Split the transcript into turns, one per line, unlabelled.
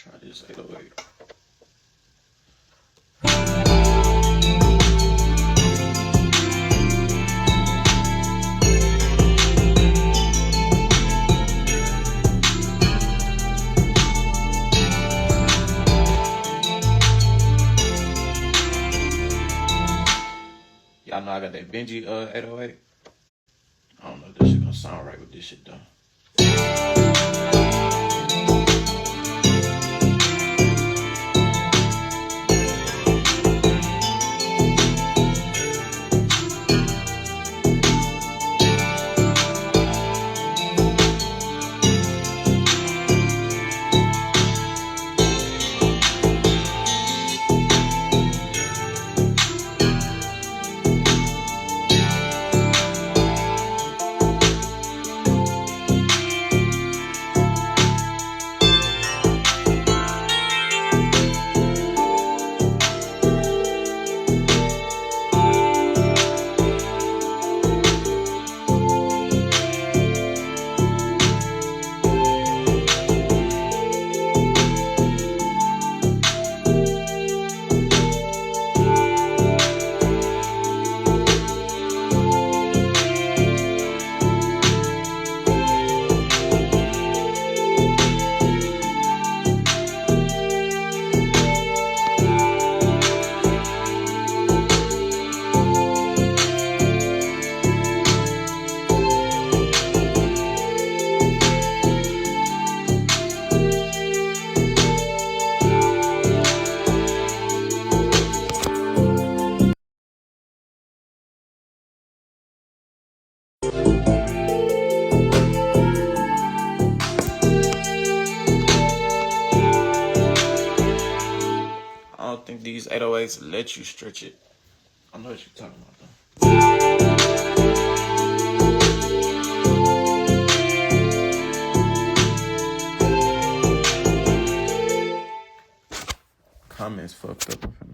Try this 808. Y'all know I got that Benji 808. I don't know if this shit gonna sound right with this shit though. I don't think these 808s let you stretch it. I know what you're talking about though. Comments fucked up.